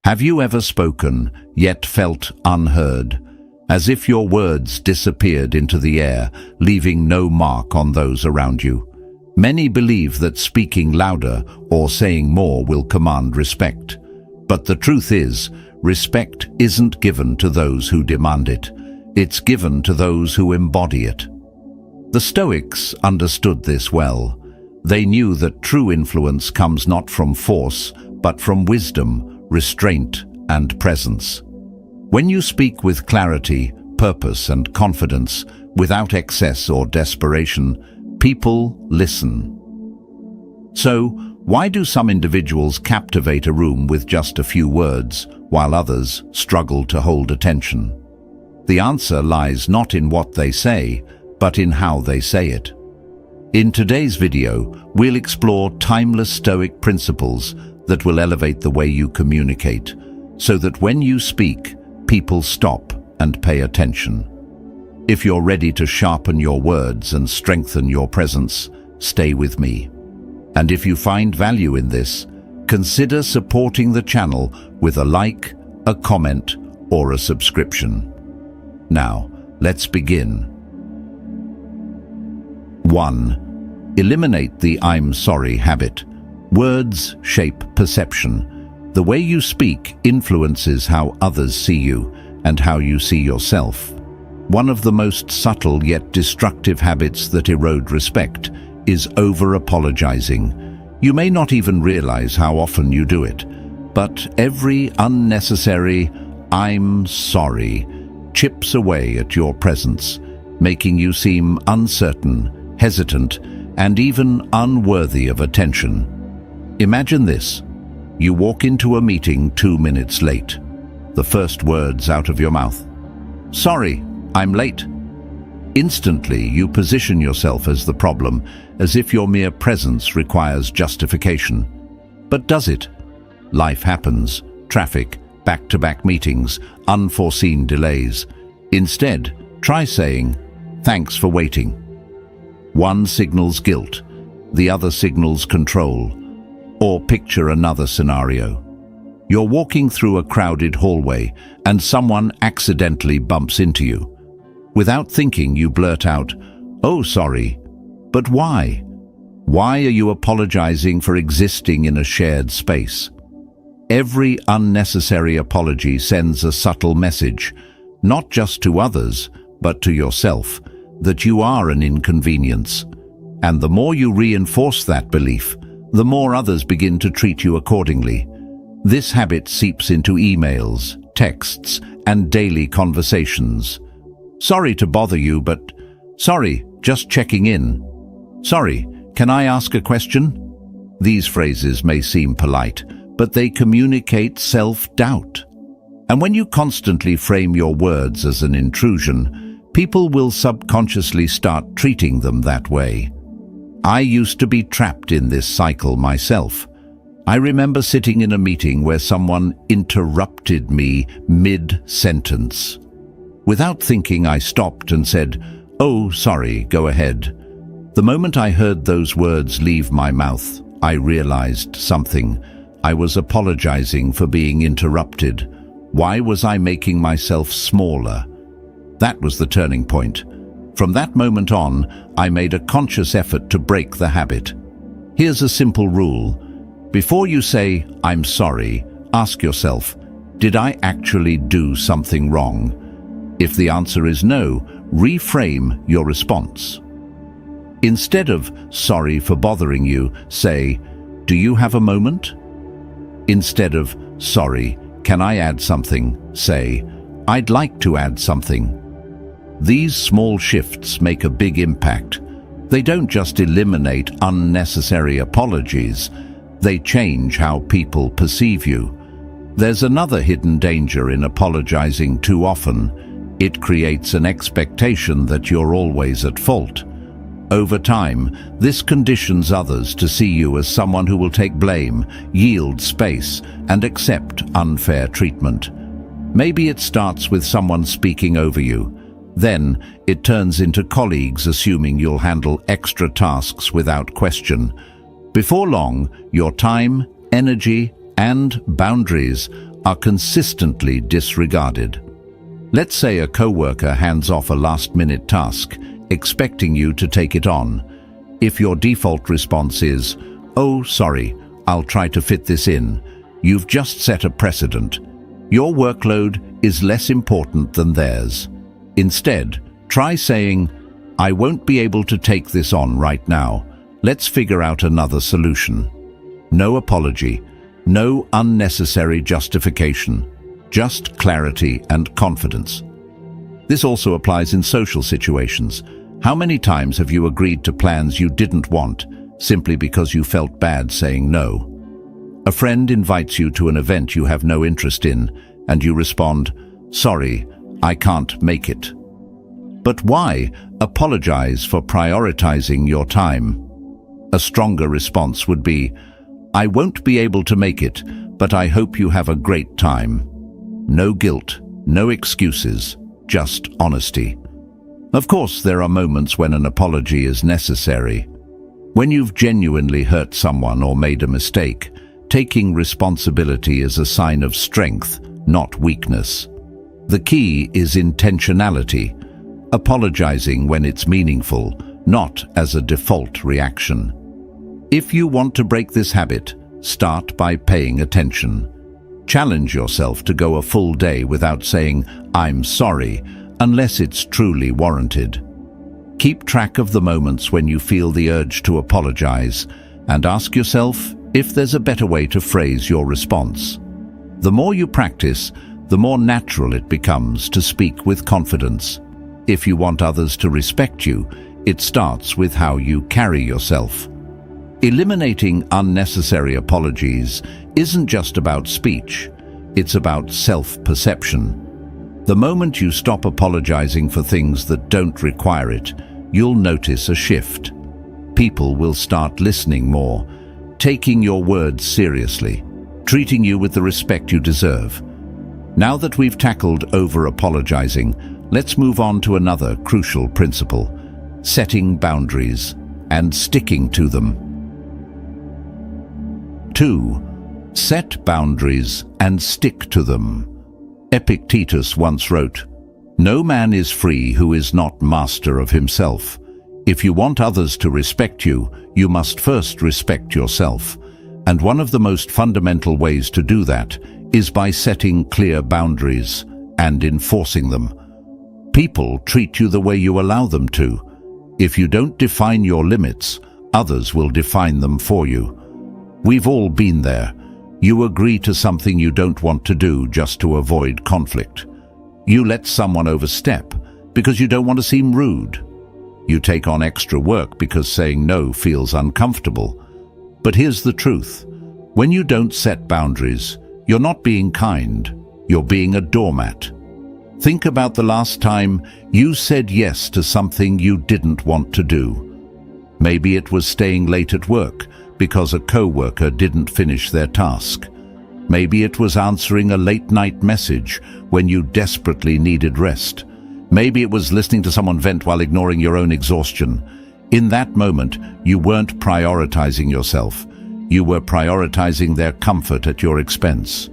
Have you ever spoken, yet felt unheard, as if your words disappeared into the air, leaving no mark on those around you? Many believe that speaking louder or saying more will command respect. But the truth is, respect isn't given to those who demand it. It's given to those who embody it. The Stoics understood this well. They knew that true influence comes not from force, but from wisdom, restraint, and presence. When you speak with clarity, purpose, and confidence, without excess or desperation, people listen. So, why do some individuals captivate a room with just a few words, while others struggle to hold attention? The answer lies not in what they say, but in how they say it. In today's video, we'll explore timeless Stoic principles that will elevate the way you communicate, so that when you speak, people stop and pay attention. If you're ready to sharpen your words and strengthen your presence, stay with me. And if you find value in this, consider supporting the channel with a like, a comment, or a subscription. Now, let's begin. 1. Eliminate the "I'm sorry" habit. Words shape perception. The way you speak influences how others see you and how you see yourself. One of the most subtle yet destructive habits that erode respect is over-apologizing. You may not even realize how often you do it, but every unnecessary "I'm sorry" chips away at your presence, making you seem uncertain, hesitant, and even unworthy of attention. Imagine this. You walk into a meeting 2 minutes late. The first words out of your mouth: "Sorry, I'm late." Instantly, you position yourself as the problem, as if your mere presence requires justification. But does it? Life happens. Traffic, back-to-back meetings, unforeseen delays. Instead, try saying, "Thanks for waiting." One signals guilt, the other signals control. Or picture another scenario. You're walking through a crowded hallway and someone accidentally bumps into you. Without thinking, you blurt out, "Oh, sorry." But why? Why are you apologizing for existing in a shared space? Every unnecessary apology sends a subtle message, not just to others, but to yourself, that you are an inconvenience. And the more you reinforce that belief, the more others begin to treat you accordingly. This habit seeps into emails, texts, and daily conversations. "Sorry to bother you, but..." "Sorry, just checking in." "Sorry, can I ask a question?" These phrases may seem polite, but they communicate self-doubt. And when you constantly frame your words as an intrusion, people will subconsciously start treating them that way. I used to be trapped in this cycle myself. I remember sitting in a meeting where someone interrupted me mid-sentence. Without thinking, I stopped and said, "Oh, sorry, go ahead." The moment I heard those words leave my mouth, I realized something. I was apologizing for being interrupted. Why was I making myself smaller? That was the turning point. From that moment on, I made a conscious effort to break the habit. Here's a simple rule. Before you say, "I'm sorry," ask yourself, did I actually do something wrong? If the answer is no, reframe your response. Instead of "sorry for bothering you," say, "Do you have a moment?" Instead of "sorry, can I add something?" say, "I'd like to add something." These small shifts make a big impact. They don't just eliminate unnecessary apologies, they change how people perceive you. There's another hidden danger in apologizing too often. It creates an expectation that you're always at fault. Over time, this conditions others to see you as someone who will take blame, yield space, and accept unfair treatment. Maybe it starts with someone speaking over you. Then, it turns into colleagues assuming you'll handle extra tasks without question. Before long, your time, energy, and boundaries are consistently disregarded. Let's say a coworker hands off a last-minute task, expecting you to take it on. If your default response is, "Oh, sorry, I'll try to fit this in," you've just set a precedent. Your workload is less important than theirs. Instead, try saying, "I won't be able to take this on right now. Let's figure out another solution." No apology, no unnecessary justification, just clarity and confidence. This also applies in social situations. How many times have you agreed to plans you didn't want, simply because you felt bad saying no? A friend invites you to an event you have no interest in, and you respond, "Sorry, I can't make it." But why apologize for prioritizing your time? A stronger response would be, "I won't be able to make it, but I hope you have a great time." No guilt, no excuses, just honesty. Of course, there are moments when an apology is necessary. When you've genuinely hurt someone or made a mistake, taking responsibility is a sign of strength, not weakness. The key is intentionality, apologizing when it's meaningful, not as a default reaction. If you want to break this habit, start by paying attention. Challenge yourself to go a full day without saying, "I'm sorry," unless it's truly warranted. Keep track of the moments when you feel the urge to apologize, and ask yourself if there's a better way to phrase your response. The more you practice, the more natural it becomes to speak with confidence. If you want others to respect you, it starts with how you carry yourself. Eliminating unnecessary apologies isn't just about speech, it's about self-perception. The moment you stop apologizing for things that don't require it, you'll notice a shift. People will start listening more, taking your words seriously, treating you with the respect you deserve. Now that we've tackled over-apologizing, let's move on to another crucial principle: setting boundaries and sticking to them. 2. Set boundaries and stick to them. Epictetus once wrote, "No man is free who is not master of himself. If you want others to respect you, you must first respect yourself. And one of the most fundamental ways to do that is by setting clear boundaries and enforcing them. People treat you the way you allow them to. If you don't define your limits, others will define them for you. We've all been there. You agree to something you don't want to do just to avoid conflict. You let someone overstep because you don't want to seem rude. You take on extra work because saying no feels uncomfortable. But here's the truth. When you don't set boundaries, you're not being kind. You're being a doormat. Think about the last time you said yes to something you didn't want to do. Maybe it was staying late at work because a coworker didn't finish their task. Maybe it was answering a late-night message when you desperately needed rest. Maybe it was listening to someone vent while ignoring your own exhaustion. In that moment, you weren't prioritizing yourself. You were prioritizing their comfort at your expense.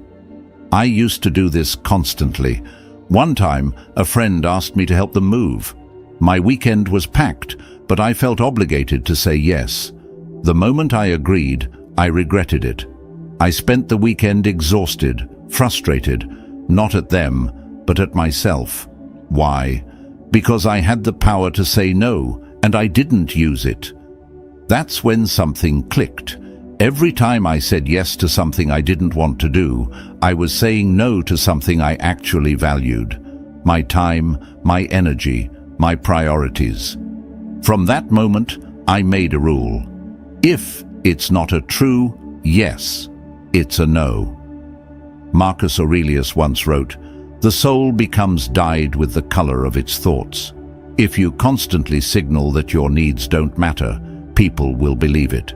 I used to do this constantly. One time, a friend asked me to help them move. My weekend was packed, but I felt obligated to say yes. The moment I agreed, I regretted it. I spent the weekend exhausted, frustrated, not at them, but at myself. Why? Because I had the power to say no, and I didn't use it. That's when something clicked. Every time I said yes to something I didn't want to do, I was saying no to something I actually valued. My time, my energy, my priorities. From that moment, I made a rule. If it's not a true yes, it's a no. Marcus Aurelius once wrote, "The soul becomes dyed with the color of its thoughts." If you constantly signal that your needs don't matter, people will believe it.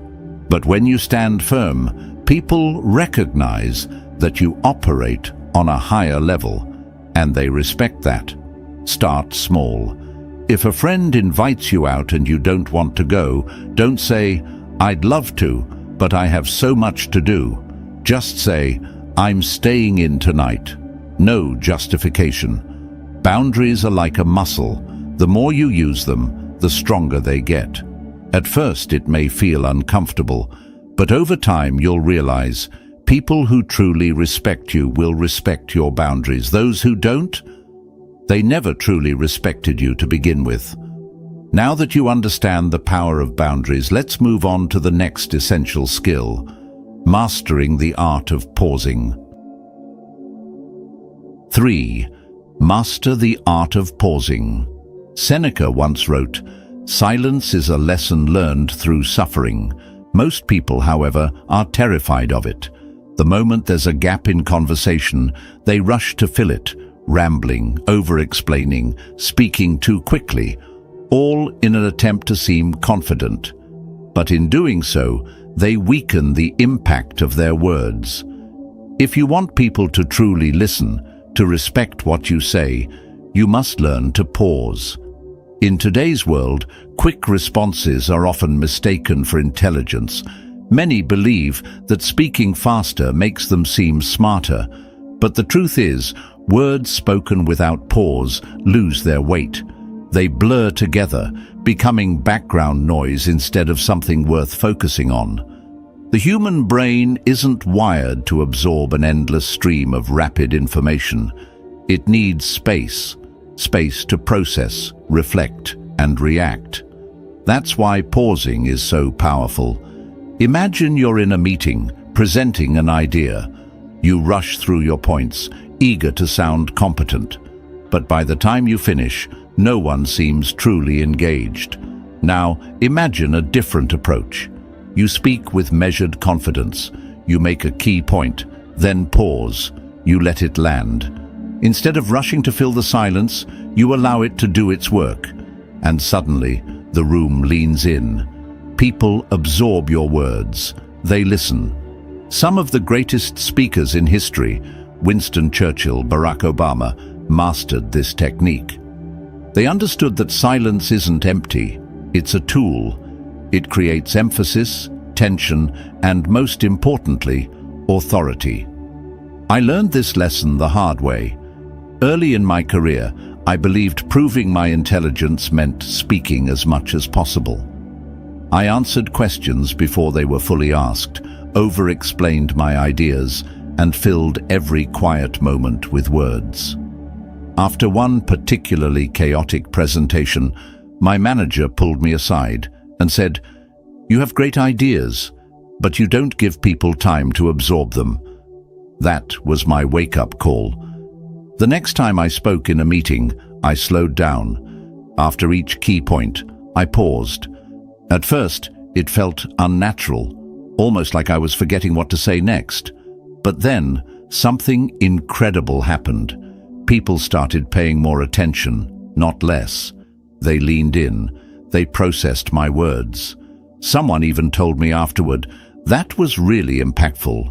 But when you stand firm, people recognize that you operate on a higher level, and they respect that. Start small. If a friend invites you out and you don't want to go, don't say, "I'd love to, but I have so much to do." Just say, I'm staying in tonight. No justification. Boundaries are like a muscle. The more you use them, the stronger they get. At first it may feel uncomfortable, but over time you'll realize people who truly respect you will respect your boundaries. Those who don't, they never truly respected you to begin with. Now that you understand the power of boundaries, let's move on to the next essential skill: mastering the art of pausing. 3. Master the art of pausing. Seneca once wrote, "Silence is a lesson learned through suffering." Most people, however, are terrified of it. The moment there's a gap in conversation, they rush to fill it, rambling, over-explaining, speaking too quickly, all in an attempt to seem confident. But in doing so, they weaken the impact of their words. If you want people to truly listen, to respect what you say, you must learn to pause. In today's world, quick responses are often mistaken for intelligence. Many believe that speaking faster makes them seem smarter, but the truth is, words spoken without pause lose their weight. They blur together, becoming background noise instead of something worth focusing on. The human brain isn't wired to absorb an endless stream of rapid information. It needs space to process, reflect, and react. That's why pausing is so powerful. Imagine you're in a meeting, presenting an idea. You rush through your points, eager to sound competent. But by the time you finish, no one seems truly engaged. Now, imagine a different approach. You speak with measured confidence. You make a key point, then pause. You let it land. Instead of rushing to fill the silence, you allow it to do its work. And suddenly, the room leans in. People absorb your words. They listen. Some of the greatest speakers in history, Winston Churchill, Barack Obama, mastered this technique. They understood that silence isn't empty. It's a tool. It creates emphasis, tension, and most importantly, authority. I learned this lesson the hard way. Early in my career, I believed proving my intelligence meant speaking as much as possible. I answered questions before they were fully asked, over-explained my ideas, and filled every quiet moment with words. After one particularly chaotic presentation, my manager pulled me aside and said, "You have great ideas, but you don't give people time to absorb them." That was my wake-up call. The next time I spoke in a meeting, I slowed down. After each key point, I paused. At first, it felt unnatural, almost like I was forgetting what to say next. But then, something incredible happened. People started paying more attention, not less. They leaned in. They processed my words. Someone even told me afterward, "That was really impactful.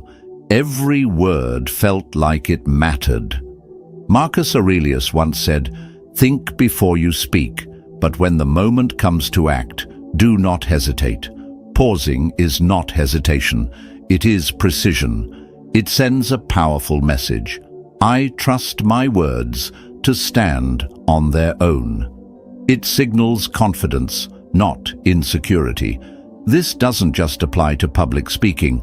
Every word felt like it mattered." Marcus Aurelius once said, "Think before you speak, but when the moment comes to act, do not hesitate." Pausing is not hesitation. It is precision. It sends a powerful message. I trust my words to stand on their own. It signals confidence, not insecurity. This doesn't just apply to public speaking.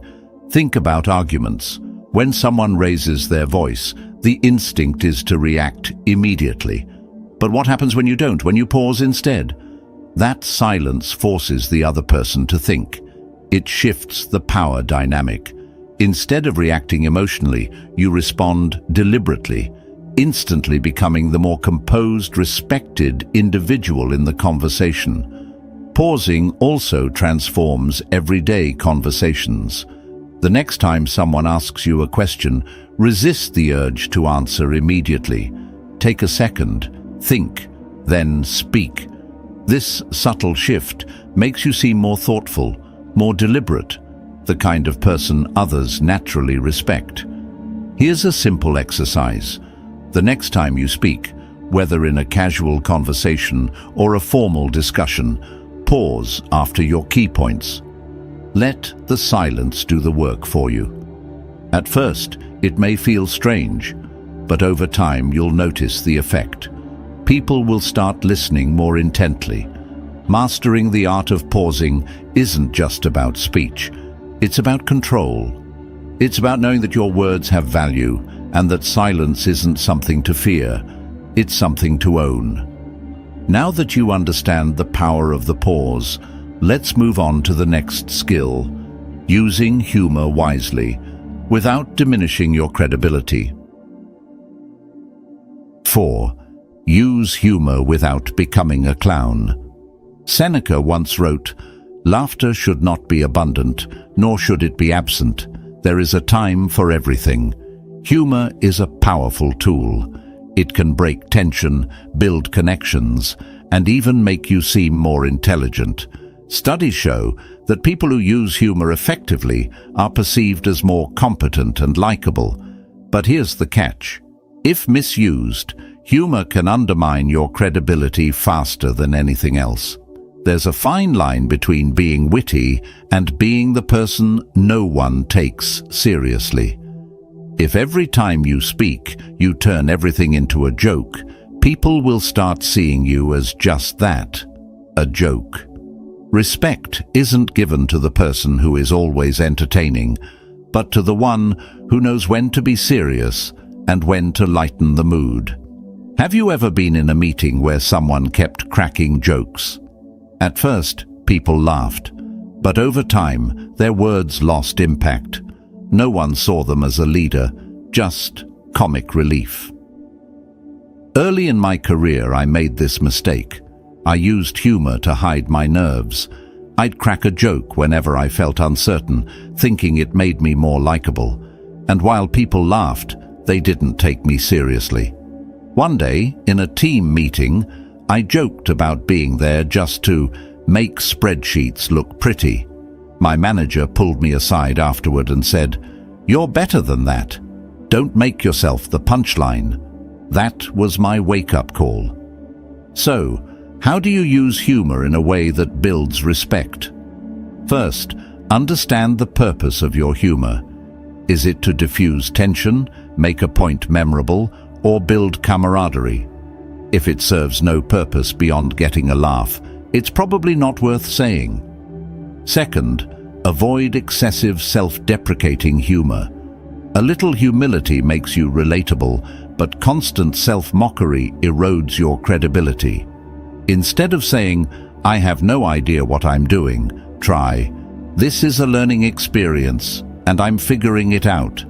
Think about arguments. When someone raises their voice, the instinct is to react immediately. But what happens when you don't, when you pause instead? That silence forces the other person to think. It shifts the power dynamic. Instead of reacting emotionally, you respond deliberately, instantly becoming the more composed, respected individual in the conversation. Pausing also transforms everyday conversations. The next time someone asks you a question, resist the urge to answer immediately. Take a second, think, then speak. This subtle shift makes you seem more thoughtful, more deliberate, the kind of person others naturally respect. Here's a simple exercise. The next time you speak, whether in a casual conversation or a formal discussion, pause after your key points. Let the silence do the work for you. At first, it may feel strange, but over time you'll notice the effect. People will start listening more intently. Mastering the art of pausing isn't just about speech. It's about control. It's about knowing that your words have value and that silence isn't something to fear. It's something to own. Now that you understand the power of the pause, let's move on to the next skill: using humor wisely, without diminishing your credibility. 4. Use humor without becoming a clown. Seneca once wrote, "Laughter should not be abundant, nor should it be absent. There is a time for everything." Humor is a powerful tool. It can break tension, build connections, and even make you seem more intelligent. Studies show that people who use humor effectively are perceived as more competent and likable. But here's the catch. If misused, humor can undermine your credibility faster than anything else. There's a fine line between being witty and being the person no one takes seriously. If every time you speak, you turn everything into a joke, people will start seeing you as just that, a joke. Respect isn't given to the person who is always entertaining, but to the one who knows when to be serious and when to lighten the mood. Have you ever been in a meeting where someone kept cracking jokes? At first, people laughed, but over time, their words lost impact. No one saw them as a leader, just comic relief. Early in my career, I made this mistake. I used humor to hide my nerves. I'd crack a joke whenever I felt uncertain, thinking it made me more likable. And while people laughed, they didn't take me seriously. One day, in a team meeting, I joked about being there just to make spreadsheets look pretty. My manager pulled me aside afterward and said, "You're better than that. Don't make yourself the punchline." That was my wake-up call. So, how do you use humor in a way that builds respect? First, understand the purpose of your humor. Is it to diffuse tension, make a point memorable, or build camaraderie? If it serves no purpose beyond getting a laugh, it's probably not worth saying. Second, avoid excessive self-deprecating humor. A little humility makes you relatable, but constant self-mockery erodes your credibility. Instead of saying, "I have no idea what I'm doing," try, "This is a learning experience, and I'm figuring it out."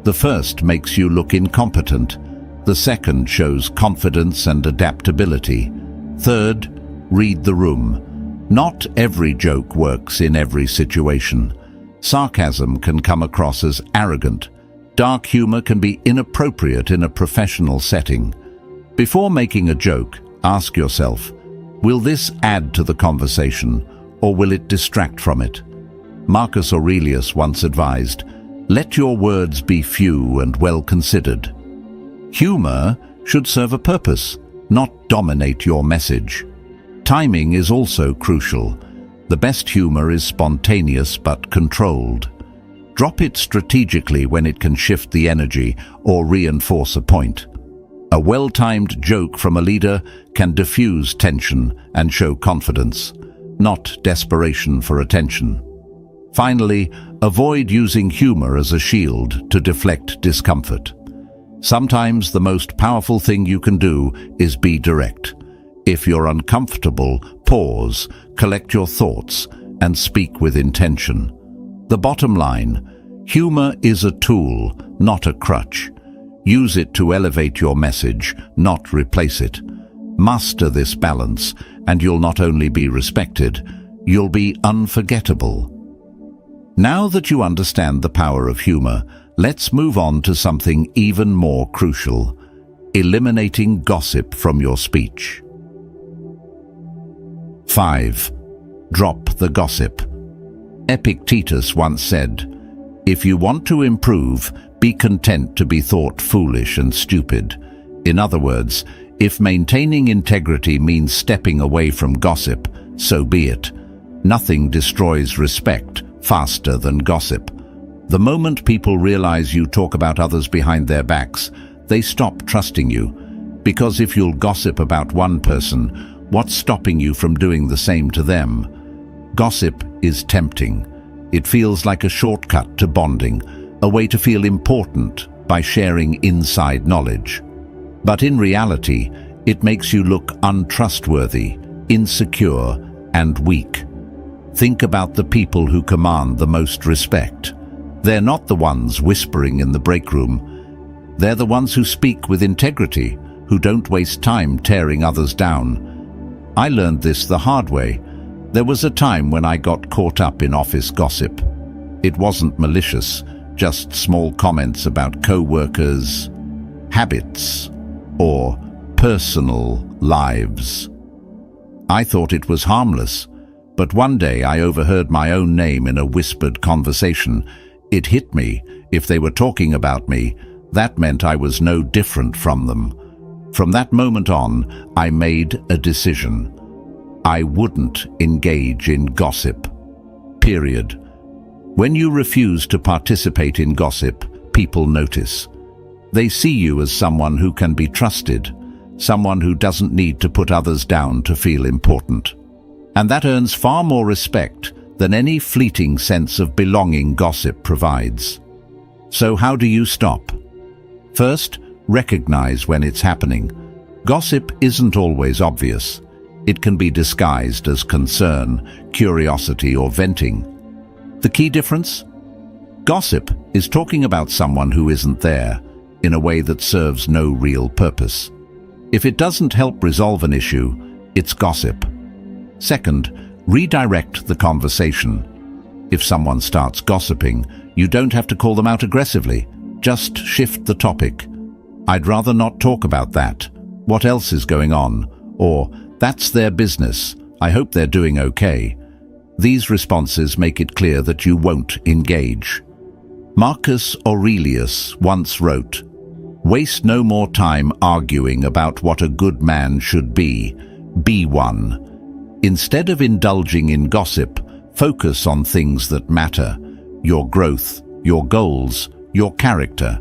The first makes you look incompetent. The second shows confidence and adaptability. Third, read the room. Not every joke works in every situation. Sarcasm can come across as arrogant. Dark humor can be inappropriate in a professional setting. Before making a joke, ask yourself, will this add to the conversation, or will it distract from it? Marcus Aurelius once advised, "Let your words be few and well considered." Humor should serve a purpose, not dominate your message. Timing is also crucial. The best humor is spontaneous but controlled. Drop it strategically when it can shift the energy or reinforce a point. A well-timed joke from a leader can diffuse tension and show confidence, not desperation for attention. Finally, avoid using humor as a shield to deflect discomfort. Sometimes the most powerful thing you can do is be direct. If you're uncomfortable, pause, collect your thoughts, and speak with intention. The bottom line, humor is a tool, not a crutch. Use it to elevate your message, not replace it. Master this balance, and you'll not only be respected, you'll be unforgettable. Now that you understand the power of humor, let's move on to something even more crucial: eliminating gossip from your speech. 5. Drop the gossip. Epictetus once said, "If you want to improve, be content to be thought foolish and stupid." In other words, if maintaining integrity means stepping away from gossip, so be it. Nothing destroys respect faster than gossip. The moment people realize you talk about others behind their backs, they stop trusting you. Because if you'll gossip about one person, what's stopping you from doing the same to them? Gossip is tempting. It feels like a shortcut to bonding, a way to feel important by sharing inside knowledge. But in reality, it makes you look untrustworthy, insecure, and weak. Think about the people who command the most respect. They're not the ones whispering in the break room. They're the ones who speak with integrity, who don't waste time tearing others down. I learned this the hard way. There was a time when I got caught up in office gossip. It wasn't malicious, just small comments about co-workers, habits, or personal lives. I thought it was harmless, but one day I overheard my own name in a whispered conversation. It hit me. If they were talking about me, that meant I was no different from them. From that moment on, I made a decision. I wouldn't engage in gossip. Period. When you refuse to participate in gossip, people notice. They see you as someone who can be trusted, someone who doesn't need to put others down to feel important. And that earns far more respect than any fleeting sense of belonging gossip provides. So how do you stop? First, recognize when it's happening. Gossip isn't always obvious. It can be disguised as concern, curiosity, or venting. The key difference? Gossip is talking about someone who isn't there, in a way that serves no real purpose. If it doesn't help resolve an issue, it's gossip. Second, redirect the conversation. If someone starts gossiping, you don't have to call them out aggressively. Just shift the topic. I'd rather not talk about that. What else is going on? Or, that's their business. I hope they're doing okay. These responses make it clear that you won't engage. Marcus Aurelius once wrote, "Waste no more time arguing about what a good man should be one. Instead of indulging in gossip, focus on things that matter, your growth, your goals, your character."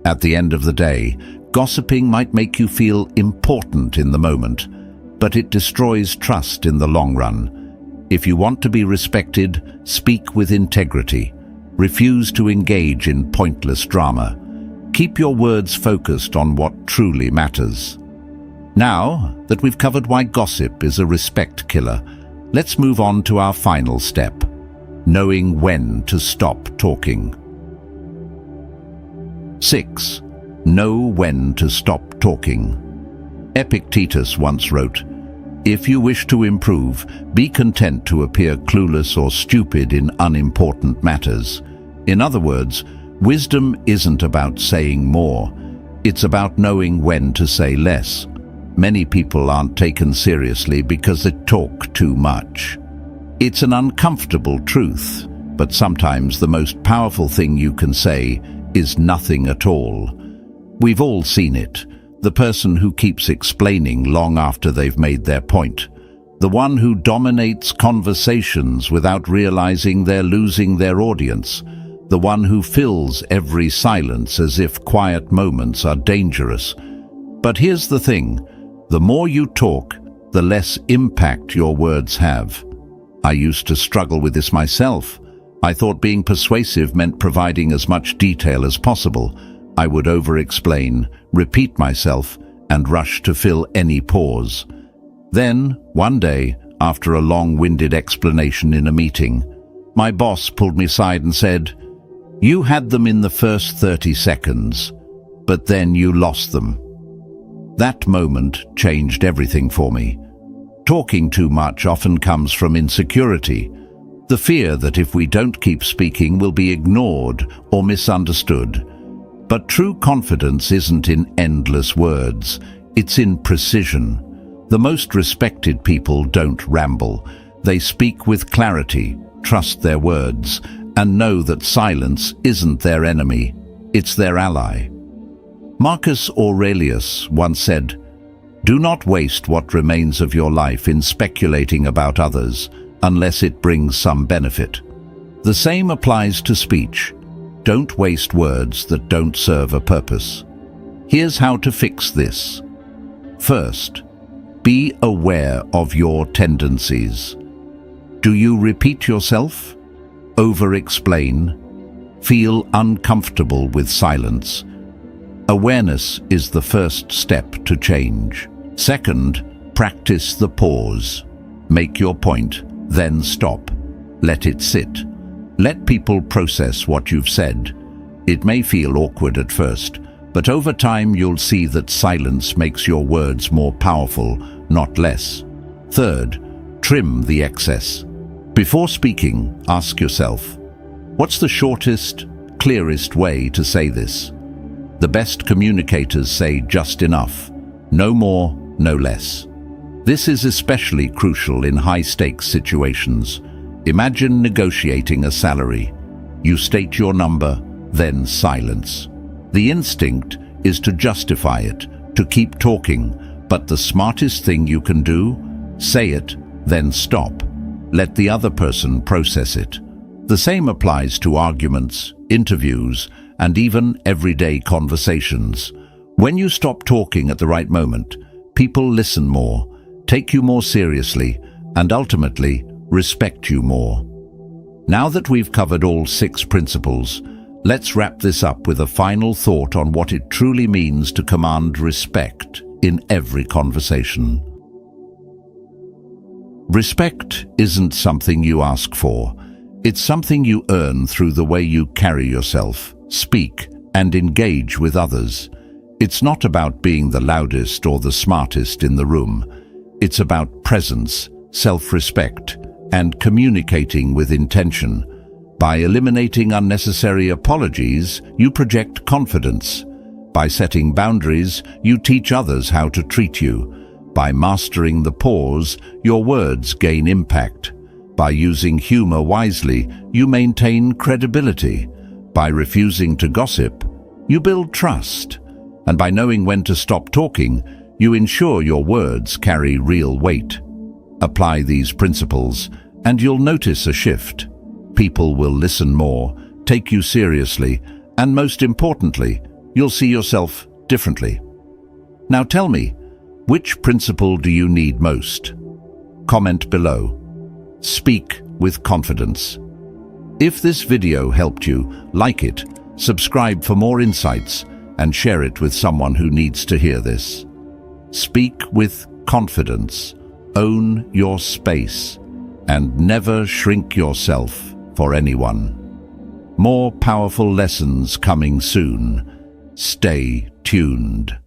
At the end of the day, gossiping might make you feel important in the moment, but it destroys trust in the long run. If you want to be respected, speak with integrity. Refuse to engage in pointless drama. Keep your words focused on what truly matters. Now that we've covered why gossip is a respect killer, let's move on to our final step, knowing when to stop talking. 6. Know when to stop talking. Epictetus once wrote, "If you wish to improve, be content to appear clueless or stupid in unimportant matters." In other words, wisdom isn't about saying more. It's about knowing when to say less. Many people aren't taken seriously because they talk too much. It's an uncomfortable truth, but sometimes the most powerful thing you can say is nothing at all. We've all seen it. The person who keeps explaining long after they've made their point. The one who dominates conversations without realizing they're losing their audience. The one who fills every silence as if quiet moments are dangerous. But here's the thing. The more you talk, the less impact your words have. I used to struggle with this myself. I thought being persuasive meant providing as much detail as possible. I would over-explain, repeat myself, and rush to fill any pause. Then, one day, after a long-winded explanation in a meeting, my boss pulled me aside and said, "You had them in the first 30 seconds, but then you lost them." That moment changed everything for me. Talking too much often comes from insecurity, the fear that if we don't keep speaking, we'll be ignored or misunderstood. But true confidence isn't in endless words, it's in precision. The most respected people don't ramble. They speak with clarity, trust their words, and know that silence isn't their enemy, it's their ally. Marcus Aurelius once said, "Do not waste what remains of your life in speculating about others, unless it brings some benefit." The same applies to speech. Don't waste words that don't serve a purpose. Here's how to fix this. First, be aware of your tendencies. Do you repeat yourself? Over-explain? Feel uncomfortable with silence? Awareness is the first step to change. Second, practice the pause. Make your point, then stop. Let it sit. Let people process what you've said. It may feel awkward at first, but over time you'll see that silence makes your words more powerful, not less. Third, trim the excess. Before speaking, ask yourself, what's the shortest, clearest way to say this? The best communicators say just enough. No more, no less. This is especially crucial in high-stakes situations. Imagine negotiating a salary. You state your number, then silence. The instinct is to justify it, to keep talking, but the smartest thing you can do? Say it, then stop. Let the other person process it. The same applies to arguments, interviews, and even everyday conversations. When you stop talking at the right moment, people listen more, take you more seriously, and ultimately respect you more. Now that we've covered all 6 principles, let's wrap this up with a final thought on what it truly means to command respect in every conversation. Respect isn't something you ask for. It's something you earn through the way you carry yourself, speak, and engage with others. It's not about being the loudest or the smartest in the room. It's about presence, self-respect, and communicating with intention. By eliminating unnecessary apologies, you project confidence. By setting boundaries, you teach others how to treat you. By mastering the pause, your words gain impact. By using humor wisely, you maintain credibility. By refusing to gossip, you build trust. And by knowing when to stop talking, you ensure your words carry real weight. Apply these principles, and you'll notice a shift. People will listen more, take you seriously, and most importantly, you'll see yourself differently. Now tell me, which principle do you need most? Comment below. Speak with confidence. If this video helped you, like it, subscribe for more insights, and share it with someone who needs to hear this. Speak with confidence, own your space, and never shrink yourself for anyone. More powerful lessons coming soon. Stay tuned.